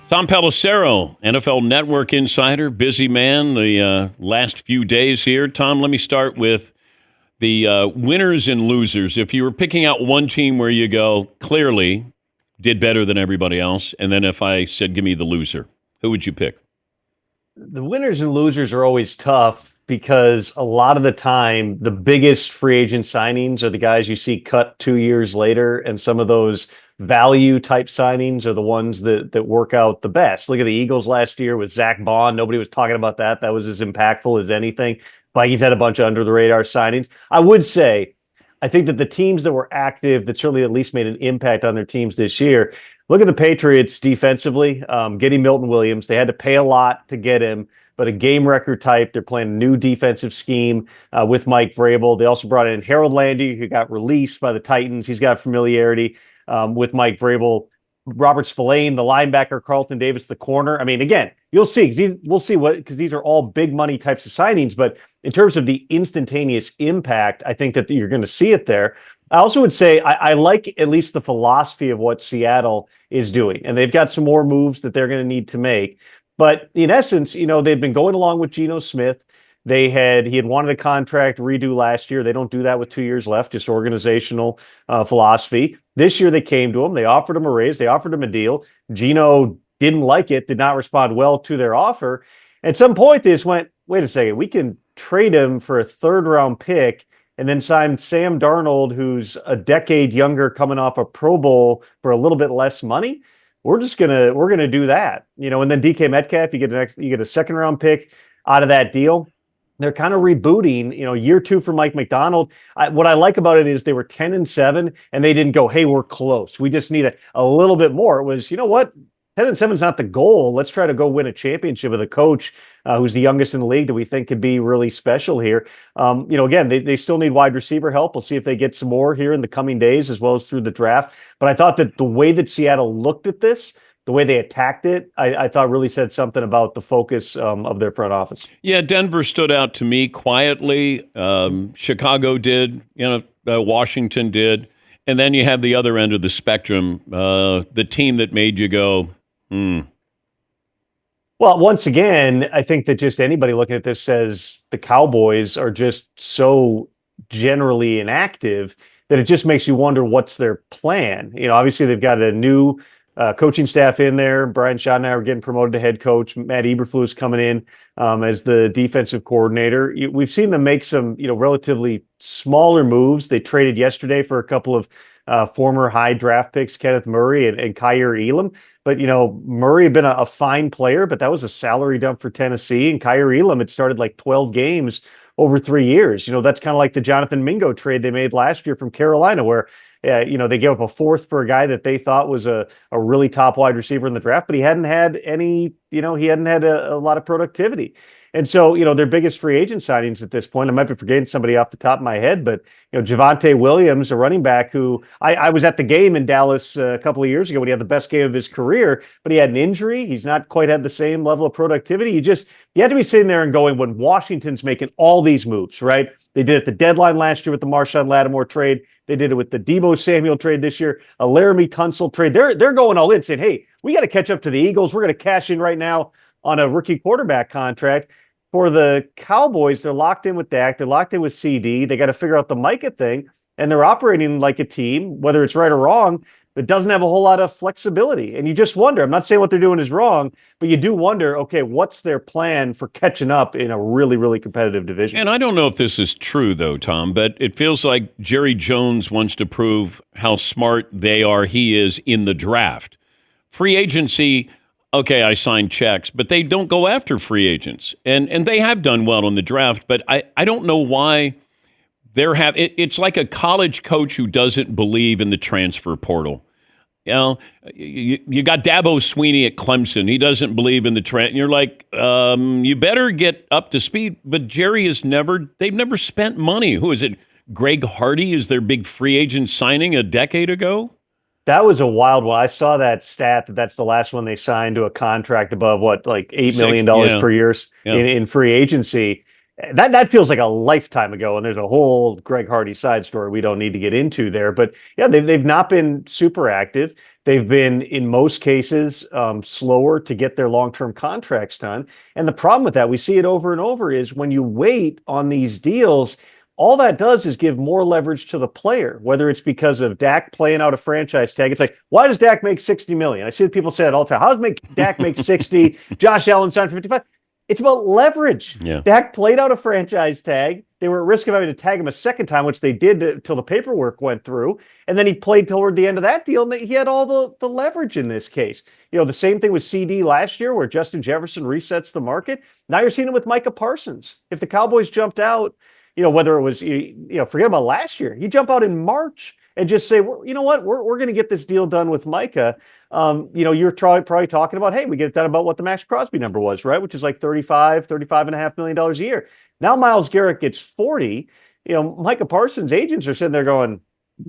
Tom Pelissero, NFL Network insider, busy man the last few days here. Tom, let me start with the winners and losers. If you were picking out one team where you go, clearly did better than everybody else, and then if I said, give me the loser, who would you pick? The winners and losers are always tough because a lot of the time, the biggest free agent signings are the guys you see cut 2 years later, and some of those value type signings are the ones that work out the best. Look at the Eagles last year with Zach Bond. Nobody was talking about that. That was as impactful as anything. Vikings had a bunch of under the radar signings. I would say, I think that the teams that were active that certainly at least made an impact on their teams this year. Look at the Patriots defensively, getting Milton Williams. They had to pay a lot to get him, but a game record type. They're playing a new defensive scheme with Mike Vrabel. They also brought in Harold Landry, who got released by the Titans. He's got familiarity with Mike Vrabel. Robert Spillane, the linebacker, Carlton Davis, the corner. I mean, again, you'll see. We'll see what, because these are all big money types of signings. But in terms of the instantaneous impact, I think that you're going to see it there. I also would say I like at least the philosophy of what Seattle is doing, and they've got some more moves that they're going to need to make. But in essence, they've been going along with Geno Smith. He had wanted a contract redo last year. They don't do that with 2 years left, just organizational philosophy. This year they came to him. They offered him a raise. They offered him a deal. Geno didn't like it, did not respond well to their offer. At some point, they just went, wait a second, we can trade him for a third-round pick and then sign Sam Darnold, who's a decade younger, coming off a Pro Bowl for a little bit less money. We're gonna do that, And then DK Metcalf, you get a second-round pick out of that deal. They're kind of rebooting, year two for Mike Macdonald. What I like about it is they were 10-7, and they didn't go, hey, we're close. We just need a little bit more. It was, you know what? 10-7 is not the goal. Let's try to go win a championship with a coach who's the youngest in the league that we think could be really special here. Again, they still need wide receiver help. We'll see if they get some more here in the coming days as well as through the draft. But I thought that the way that Seattle looked at this, the way they attacked it, I thought really said something about the focus of their front office. Yeah, Denver stood out to me quietly. Chicago did, Washington did. And then you have the other end of the spectrum, the team that made you go, Well, once again, I think that just anybody looking at this says the Cowboys are just so generally inactive that it just makes you wonder what's their plan. Obviously they've got a new coaching staff in there. Brian Schottenheimer getting promoted to head coach. Matt Eberflus coming in as the defensive coordinator. We've seen them make some, relatively smaller moves. They traded yesterday for a couple of former high draft picks, Kenneth Murray and Kyer Elam. But, Murray had been a fine player, but that was a salary dump for Tennessee. And Kyer Elam had started like 12 games over 3 years. That's kind of like the Jonathan Mingo trade they made last year from Carolina, where they gave up a fourth for a guy that they thought was a really top wide receiver in the draft, but he hadn't had any, he hadn't had a lot of productivity. And so, their biggest free agent signings at this point, I might be forgetting somebody off the top of my head, but, Javonte Williams, a running back who I was at the game in Dallas a couple of years ago when he had the best game of his career, but he had an injury. He's not quite had the same level of productivity. You had to be sitting there and going, when Washington's making all these moves, right? They did it at the deadline last year with the Marshawn Lattimore trade. They did it with the Deebo Samuel trade this year, a Laramie Tunsil trade. They're going all in, saying, hey, we got to catch up to the Eagles. We're going to cash in right now on a rookie quarterback contract. For the Cowboys, they're locked in with Dak. They're locked in with CD. They got to figure out the Micah thing, and they're operating like a team, whether it's right or wrong, that doesn't have a whole lot of flexibility. And you just wonder, I'm not saying what they're doing is wrong, but you do wonder, okay, what's their plan for catching up in a really, really competitive division? And I don't know if this is true, though, Tom, but it feels like Jerry Jones wants to prove how smart he is in the draft. Free agency, okay, I sign checks, but they don't go after free agents. And they have done well in the draft, but I don't know why it's like a college coach who doesn't believe in the transfer portal. You got Dabo Sweeney at Clemson. He doesn't believe in the trend. You're like, you better get up to speed. But Jerry they've never spent money. Who is it? Greg Hardy is their big free agent signing a decade ago? That was a wild one. I saw that stat that's the last one they signed to a contract above like $8 million per year in free agency. That feels like a lifetime ago, and there's a whole Greg Hardy side story we don't need to get into there. But yeah, they've not been super active. They've been, in most cases, slower to get their long-term contracts done. And the problem with that, we see it over and over, is when you wait on these deals, all that does is give more leverage to the player, whether it's because of Dak playing out a franchise tag. It's like, why does Dak make 60 million? I see people say it all the time. How does Dak make 60? Josh Allen signed for 55. It's about leverage. Yeah. Dak played out a franchise tag. They were at risk of having to tag him a second time, which they did until the paperwork went through. And then he played toward the end of that deal, and he had all the leverage in this case. The same thing with CD last year, where Justin Jefferson resets the market. Now you're seeing it with Micah Parsons. If the Cowboys jumped out, whether it was, forget about last year, you jump out in March and just say, well, you know what, we're going to get this deal done with Micah. You're probably talking about, hey, we get it done about what the Max Crosby number was, right? Which is like $35.5 million a year. Now Myles Garrett gets 40. Micah Parsons' agents are sitting there going,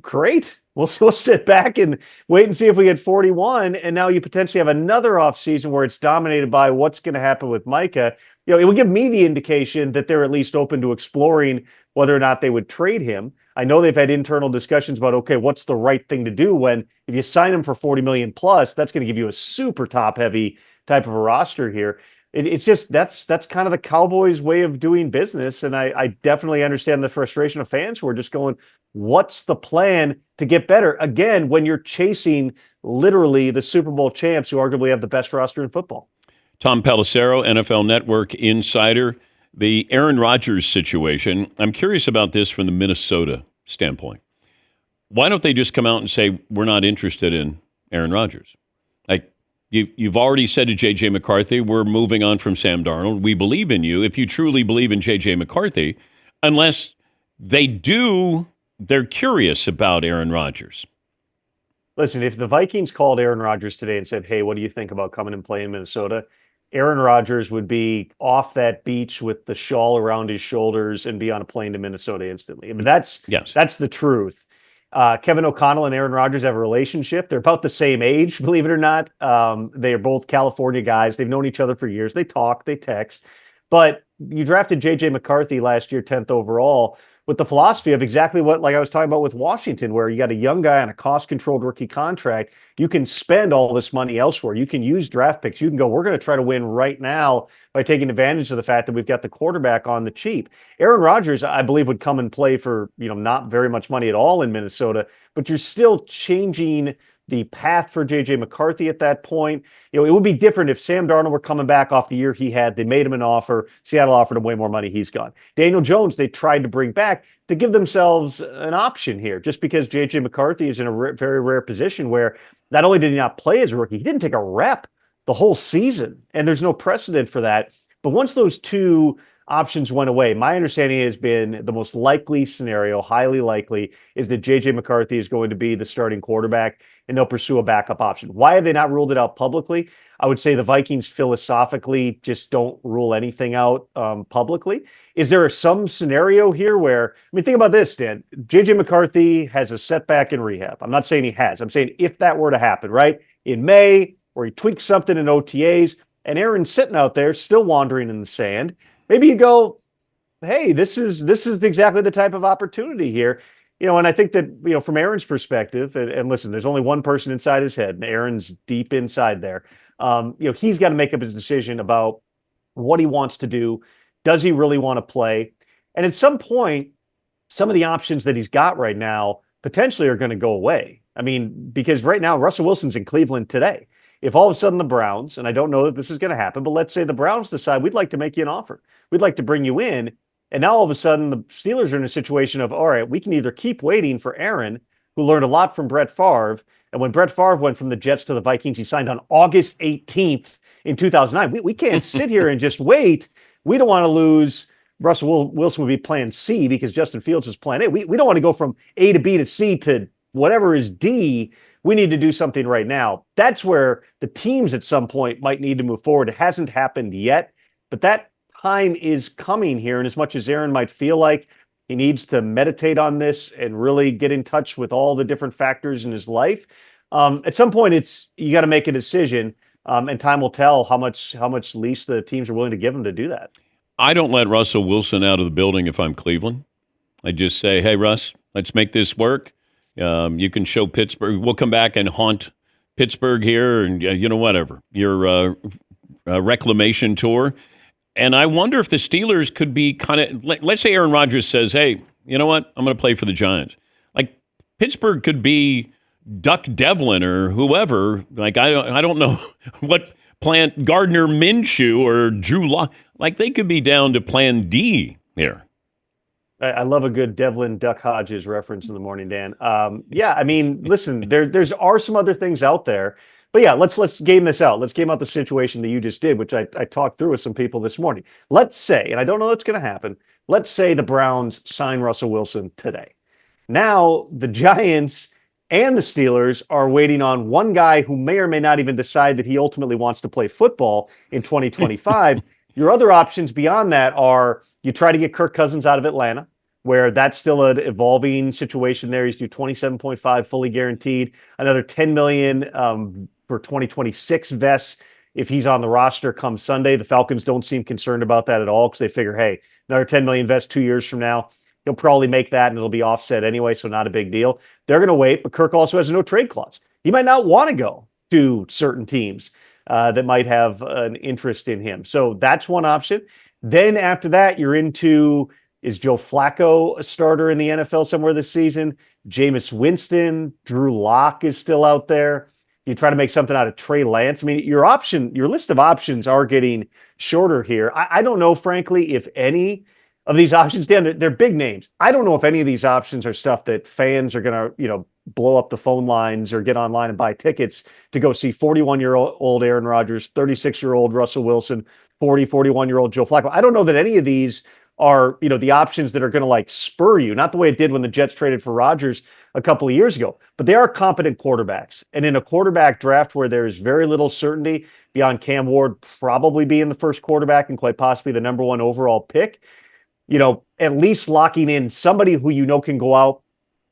great. We'll sit back and wait and see if we get 41. And now you potentially have another offseason where it's dominated by what's going to happen with Micah. It would give me the indication that they're at least open to exploring whether or not they would trade him. I know they've had internal discussions about, okay, what's the right thing to do when, if you sign him for 40 million plus, that's going to give you a super top heavy type of a roster here. It's just, that's kind of the Cowboys' way of doing business. And I definitely understand the frustration of fans who are just going, what's the plan to get better? Again, when you're chasing literally the Super Bowl champs who arguably have the best roster in football. Tom Pelissero, NFL Network insider. The Aaron Rodgers situation, I'm curious about this from the Minnesota standpoint. Why don't they just come out and say, we're not interested in Aaron Rodgers? Like, you've already said to J.J. McCarthy, we're moving on from Sam Darnold. We believe in you. If you truly believe in J.J. McCarthy, unless they do, they're curious about Aaron Rodgers. Listen, if the Vikings called Aaron Rodgers today and said, hey, what do you think about coming and playing in Minnesota? Aaron Rodgers would be off that beach with the shawl around his shoulders and be on a plane to Minnesota instantly. I mean, that's the truth. Kevin O'Connell and Aaron Rodgers have a relationship. They're about the same age, believe it or not. They are both California guys. They've known each other for years. They talk, they text. But you drafted J.J. McCarthy last year, 10th overall, with the philosophy of exactly what, like I was talking about with Washington, where you got a young guy on a cost-controlled rookie contract. You can spend all this money elsewhere. You can use draft picks. You can go, we're going to try to win right now by taking advantage of the fact that we've got the quarterback on the cheap. Aaron Rodgers, I believe, would come and play for, not very much money at all in Minnesota, but you're still changing the path for J.J. McCarthy at that point. It would be different if Sam Darnold were coming back off the year he had. They made him an offer. Seattle offered him way more money. He's gone. Daniel Jones, they tried to bring back to give themselves an option here, just because J.J. McCarthy is in a very rare position where not only did he not play as a rookie, he didn't take a rep the whole season, and there's no precedent for that. But once those two options went away, my understanding has been the most likely scenario, highly likely, is that J.J. McCarthy is going to be the starting quarterback, and they'll pursue a backup option. Why have they not ruled it out publicly? I would say the Vikings philosophically just don't rule anything out publicly. Is there some scenario here where, think about this, Dan. J.J. McCarthy has a setback in rehab. I'm not saying he has. I'm saying if that were to happen, right? In May, where he tweaks something in OTAs, and Aaron's sitting out there still wandering in the sand, maybe you go, hey, this is exactly the type of opportunity here. And I think that, from Aaron's perspective, and listen, there's only one person inside his head, and Aaron's deep inside there. He's got to make up his decision about what he wants to do. Does he really want to play? And at some point, some of the options that he's got right now potentially are going to go away. Because right now, Russell Wilson's in Cleveland today. If all of a sudden the Browns, and I don't know that this is going to happen, but let's say the Browns decide, we'd like to make you an offer. We'd like to bring you in. And now all of a sudden the Steelers are in a situation of, all right, we can either keep waiting for Aaron, who learned a lot from Brett Favre. And when Brett Favre went from the Jets to the Vikings, he signed on August 18th in 2009. We can't sit here and just wait. We don't want to lose. Russell Wilson would be plan C because Justin Fields was plan A. We don't want to go from A to B to C to whatever is D. We need to do something right now. That's where the teams at some point might need to move forward. It hasn't happened yet, but that time is coming here. And as much as Aaron might feel like he needs to meditate on this and really get in touch with all the different factors in his life, at some point you got to make a decision, and time will tell how much leash the teams are willing to give him to do that. I don't let Russell Wilson out of the building if I'm Cleveland. I just say, hey, Russ, let's make this work. You can show Pittsburgh. We'll come back and haunt Pittsburgh here, and whatever your reclamation tour. And I wonder if the Steelers could be kind of. Let's say Aaron Rodgers says, "Hey, you know what? I'm going to play for the Giants." Like Pittsburgh could be Duck Devlin or whoever. Like I don't know what plan Gardner Minshew or Drew Lock. Like they could be down to Plan D here. I love a good Devlin Duck Hodges reference in the morning, Dan. Yeah, I mean, listen, there's are some other things out there, but yeah, let's game this out. Let's game out the situation that you just did, which I talked through with some people this morning. Let's say, and I don't know what's going to happen. Let's say the Browns sign Russell Wilson today. Now the Giants and the Steelers are waiting on one guy who may or may not even decide that he ultimately wants to play football in 2025. Your other options beyond that are you try to get Kirk Cousins out of Atlanta, where that's still an evolving situation there. He's due 27.5 fully guaranteed, another 10 million for 2026 vests if he's on the roster come Sunday. The Falcons don't seem concerned about that at all because they figure, hey, another 10 million vest 2 years from now. He'll probably make that and it'll be offset anyway, so not a big deal. They're going to wait, but Kirk also has a no trade clause. He might not want to go to certain teams that might have an interest in him. So that's one option. Then after that, you're into, is Joe Flacco a starter in the NFL somewhere this season? Jameis Winston, Drew Lock is still out there. You try to make something out of Trey Lance. I mean, your list of options are getting shorter here. I don't know, frankly, if any of these options, Dan, they're big names. I don't know if any of these options are stuff that fans are going to, blow up the phone lines or get online and buy tickets to go see 41-year-old Aaron Rodgers, 36-year-old Russell Wilson, 41-year-old Joe Flacco. I don't know that any of these are, the options that are going to like spur you, not the way it did when the Jets traded for Rodgers a couple of years ago, but they are competent quarterbacks. And in a quarterback draft where there is very little certainty beyond Cam Ward probably being the first quarterback and quite possibly the number one overall pick, at least locking in somebody who can go out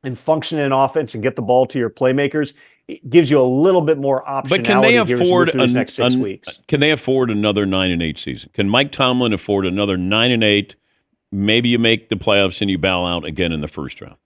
and function in offense and get the ball to your playmakers, it gives you a little bit more optionality. But can they afford these next 6 weeks? Can they afford another 9-8 season? Can Mike Tomlin afford another 9-8? Maybe you make the playoffs and you bow out again in the first round.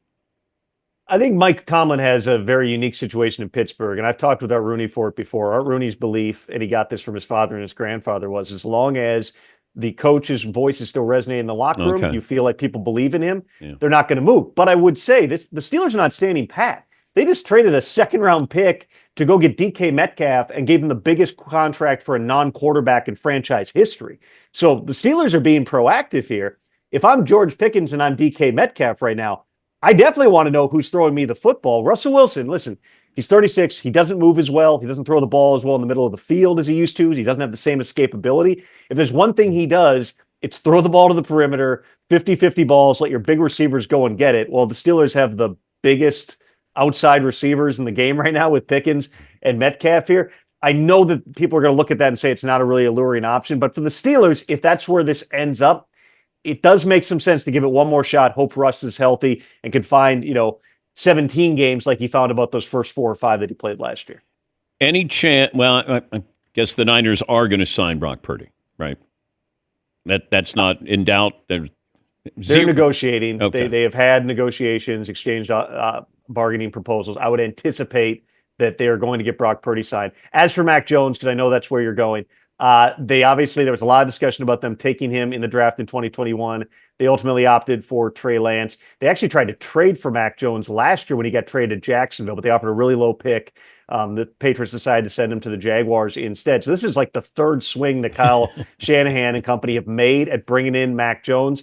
I think Mike Tomlin has a very unique situation in Pittsburgh, and I've talked with Art Rooney for it before. Art Rooney's belief, and he got this from his father and his grandfather, was as long as the coach's voice is still resonating in the locker room, you feel like people believe in him, they're not going to move. But I would say the Steelers are not standing pat. They just traded a second-round pick to go get DK Metcalf and gave him the biggest contract for a non-quarterback in franchise history. So the Steelers are being proactive here. If I'm George Pickens and I'm DK Metcalf right now, I definitely want to know who's throwing me the football. Russell Wilson, listen, he's 36. He doesn't move as well. He doesn't throw the ball as well in the middle of the field as he used to. He doesn't have the same escapability. If there's one thing he does, it's throw the ball to the perimeter, 50-50 balls, let your big receivers go and get it. Well, the Steelers have the biggest outside receivers in the game right now with Pickens and Metcalf here. I know that people are going to look at that and say it's not a really alluring option, but for the Steelers, if that's where this ends up, it does make some sense to give it one more shot, hope Russ is healthy and can find, 17 games like he found about those first 4 or 5 that he played last year. Any chance? Well, I guess the Niners are going to sign Brock Purdy, right? That's not in doubt. They're negotiating. Okay. They have had negotiations, exchanged bargaining proposals. I would anticipate that they are going to get Brock Purdy signed. As for Mac Jones, because I know that's where you're going, there was a lot of discussion about them taking him in the draft in 2021. They ultimately opted for Trey Lance. They actually tried to trade for Mac Jones last year when he got traded to Jacksonville, but they offered a really low pick. The Patriots decided to send him to the Jaguars instead. So this is like the third swing that Kyle Shanahan and company have made at bringing in Mac Jones.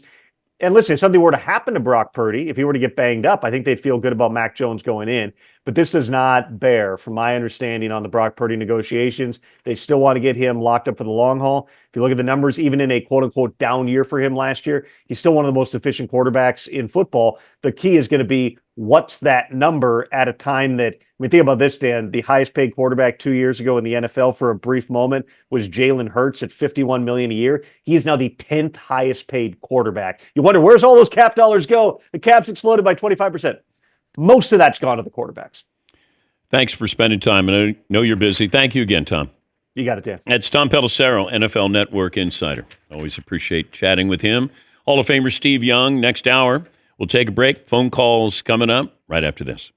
And listen, if something were to happen to Brock Purdy, if he were to get banged up, I think they'd feel good about Mac Jones going in. But this does not bear, from my understanding, on the Brock Purdy negotiations. They still want to get him locked up for the long haul. If you look at the numbers, even in a quote-unquote down year for him last year, he's still one of the most efficient quarterbacks in football. The key is going to be, what's that number at a time that, think about this, Dan, the highest paid quarterback 2 years ago in the NFL for a brief moment was Jalen Hurts at $51 million a year. He is now the 10th highest paid quarterback. You wonder, where's all those cap dollars go? The cap's exploded by 25%. Most of that's gone to the quarterbacks. Thanks for spending time. I know you're busy. Thank you again, Tom. You got it, Dan. That's Tom Pelissero, NFL Network insider. Always appreciate chatting with him. Hall of Famer Steve Young, next hour. We'll take a break. Phone calls coming up right after this.